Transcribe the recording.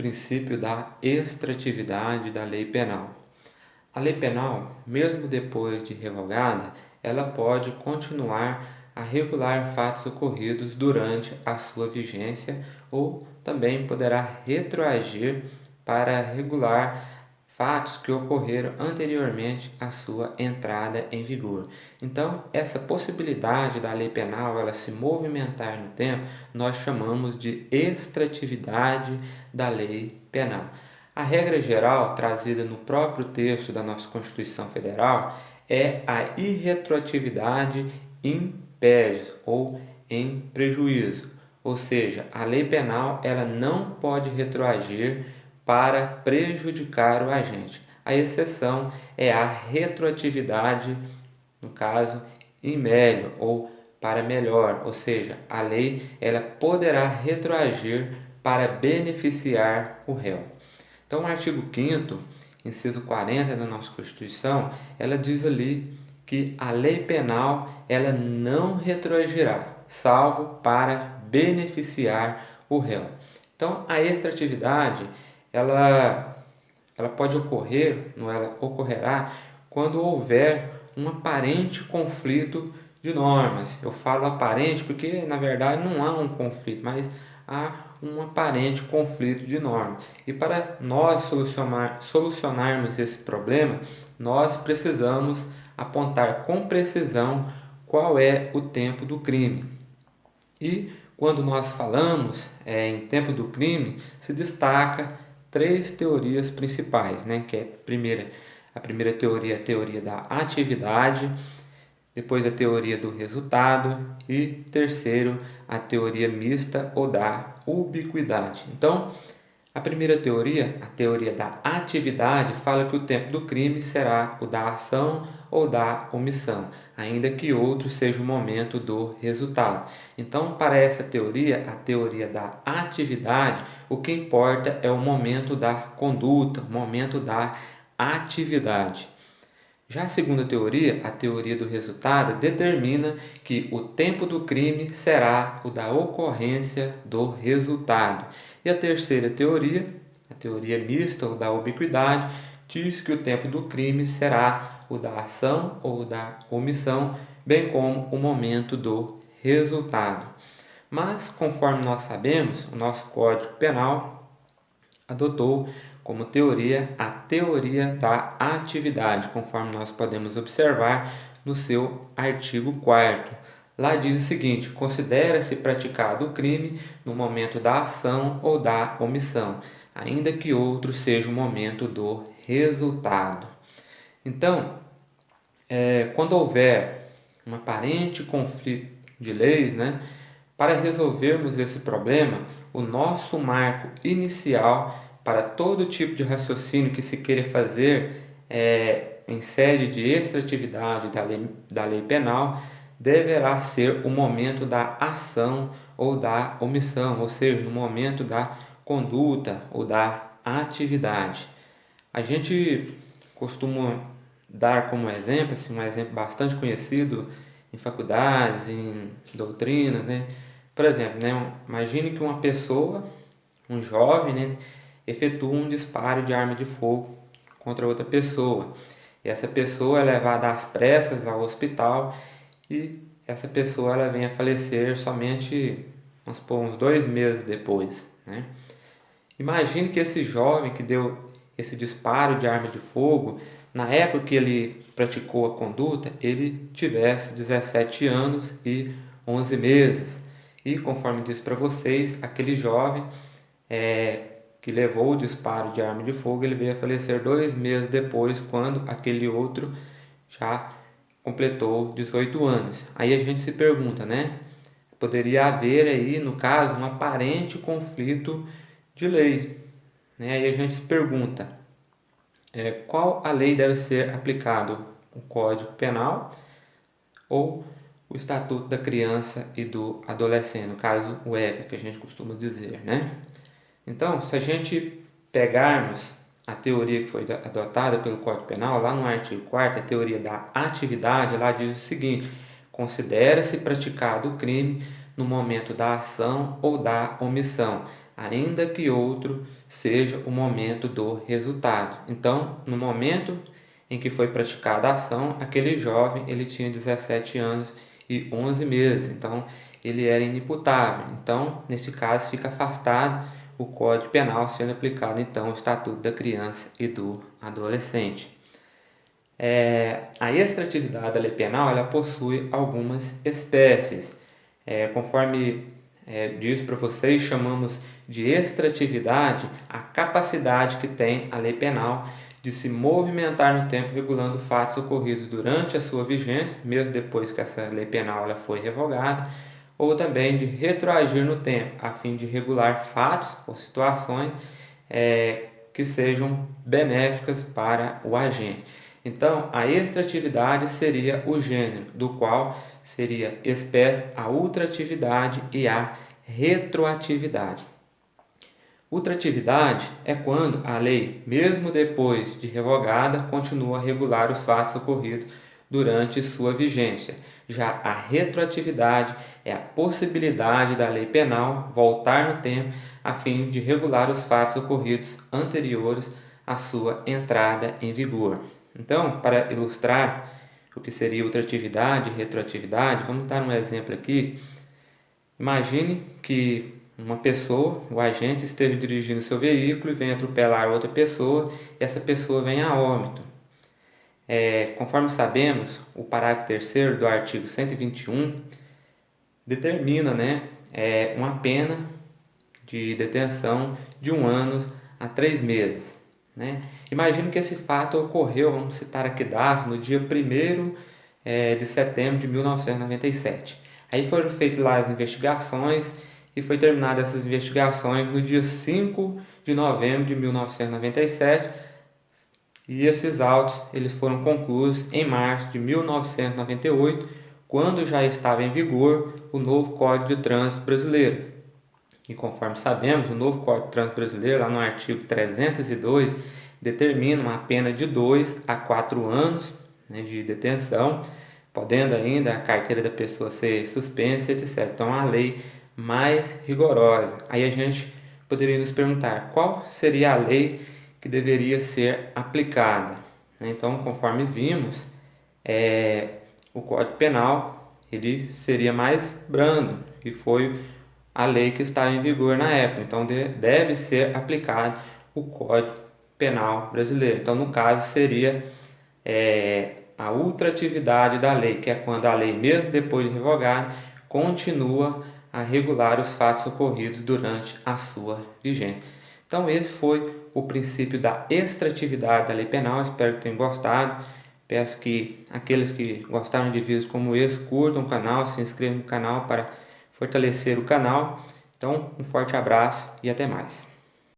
Princípio da extratividade da lei penal. A lei penal, mesmo depois de revogada, ela pode continuar a regular fatos ocorridos durante a sua vigência ou também poderá retroagir para regular fatos que ocorreram anteriormente à sua entrada em vigor. Então, essa possibilidade da lei penal ela se movimentar no tempo, nós chamamos de extratividade da lei penal. A regra geral, trazida no próprio texto da nossa Constituição Federal, é a irretroatividade in pes, ou em prejuízo. Ou seja, a lei penal ela não pode retroagir para prejudicar o agente. A exceção é a retroatividade, no caso, in melio, ou para melhor, ou seja, a lei ela poderá retroagir para beneficiar o réu. Então, o artigo 5º, inciso 40 da nossa Constituição, ela diz ali que a lei penal ela não retroagirá, salvo para beneficiar o réu. Então, a extratividade ela pode ocorrer, não ela ocorrerá, quando houver um aparente conflito de normas. Eu falo aparente porque, na verdade, não há um conflito, mas há um aparente conflito de normas. E para nós solucionarmos esse problema, nós precisamos apontar com precisão qual é o tempo do crime. E quando nós falamos em tempo do crime, se destaca três teorias principais, né? Que é a primeira teoria, a teoria da atividade, depois a teoria do resultado e terceiro, a teoria mista ou da ubiquidade. Então, a primeira teoria, a teoria da atividade, fala que o tempo do crime será o da ação ou da omissão, ainda que outro seja o momento do resultado. Então, para essa teoria, a teoria da atividade, o que importa é o momento da conduta, o momento da atividade. Já a segunda teoria, a teoria do resultado, determina que o tempo do crime será o da ocorrência do resultado. E a terceira teoria, a teoria mista ou da ubiquidade, diz que o tempo do crime será o da ação ou da omissão, bem como o momento do resultado. Mas, conforme nós sabemos, o nosso Código Penal adotou como teoria a teoria da atividade, conforme nós podemos observar no seu artigo 4º. Lá diz o seguinte: considera-se praticado o crime no momento da ação ou da omissão, ainda que outro seja o momento do resultado. Então, quando houver um aparente conflito de leis, né, para resolvermos esse problema, o nosso marco inicial para todo tipo de raciocínio que se queira fazer em sede de extratividade da lei penal deverá ser o momento da ação ou da omissão, ou seja, no momento da conduta ou da atividade. A gente costuma dar como exemplo, assim, um exemplo bastante conhecido em faculdades, em doutrinas, né? Por exemplo, né, imagine que uma pessoa, um jovem, né, efetua um disparo de arma de fogo contra outra pessoa. E essa pessoa é levada às pressas ao hospital e essa pessoa ela vem a falecer somente, vamos supor, uns 2 meses depois, né? Imagine que esse jovem que deu esse disparo de arma de fogo, na época que ele praticou a conduta, ele tivesse 17 anos e 11 meses. E conforme disse para vocês, aquele jovem que levou o disparo de arma de fogo, ele veio a falecer 2 meses depois, quando aquele outro já completou 18 anos. Aí a gente se pergunta, né? Poderia haver aí, no caso, um aparente conflito de leis, né? Aí a gente se pergunta, qual a lei deve ser aplicada? O Código Penal ou o Estatuto da Criança e do Adolescente, no caso o ECA, que a gente costuma dizer, né? Então, se a gente pegarmos a teoria que foi adotada pelo Código Penal, lá no artigo 4º, a teoria da atividade, lá diz o seguinte: considera-se praticado o crime no momento da ação ou da omissão, ainda que outro seja o momento do resultado. Então, no momento em que foi praticada a ação, aquele jovem ele tinha 17 anos e 11 meses, então ele era inimputável. Então, nesse caso, fica afastado o Código Penal, sendo aplicado então o Estatuto da Criança e do Adolescente. A extratividade da lei penal ela possui algumas espécies. Conforme diz para vocês, chamamos de extratividade a capacidade que tem a lei penal de se movimentar no tempo regulando fatos ocorridos durante a sua vigência, mesmo depois que essa lei penal ela foi revogada, ou também de retroagir no tempo, a fim de regular fatos ou situações que sejam benéficas para o agente. Então, a extratividade seria o gênero, do qual seria espécie a ultratividade e a retroatividade. Ultratividade é quando a lei, mesmo depois de revogada, continua a regular os fatos ocorridos durante sua vigência. Já a retroatividade é a possibilidade da lei penal voltar no tempo a fim de regular os fatos ocorridos anteriores à sua entrada em vigor. Então, para ilustrar o que seria ultratividade e retroatividade, vamos dar um exemplo aqui. Imagine que uma pessoa, o agente, esteja dirigindo seu veículo e venha atropelar outra pessoa e essa pessoa venha a óbito. Conforme sabemos, o parágrafo 3º do artigo 121 determina uma pena de detenção de 1 ano a 3 meses. Imagine que esse fato ocorreu, vamos citar aqui dados, no dia 1º de setembro de 1997. Aí foram feitas lá as investigações e foi terminadas essas investigações no dia 5 de novembro de 1997 e esses autos eles foram concluídos em março de 1998, quando já estava em vigor o novo Código de Trânsito Brasileiro. E conforme sabemos, o novo Código de Trânsito Brasileiro, lá no artigo 302, determina uma pena de 2 a 4 anos de detenção, podendo ainda a carteira da pessoa ser suspensa, etc. Então, a lei mais rigorosa. Aí a gente poderia nos perguntar qual seria a lei que deveria ser aplicada. Então, conforme vimos, o Código Penal ele seria mais brando e foi a lei que estava em vigor na época. Então, deve ser aplicado o Código Penal brasileiro. Então, no caso, seria a ultratividade da lei, que é quando a lei, mesmo depois de revogada, continua a regular os fatos ocorridos durante a sua vigência. Então, esse foi o princípio da extratividade da lei penal. Espero que tenham gostado. Peço que aqueles que gostaram de vídeos como esse curtam o canal, se inscrevam no canal para fortalecer o canal. Então, um forte abraço e até mais.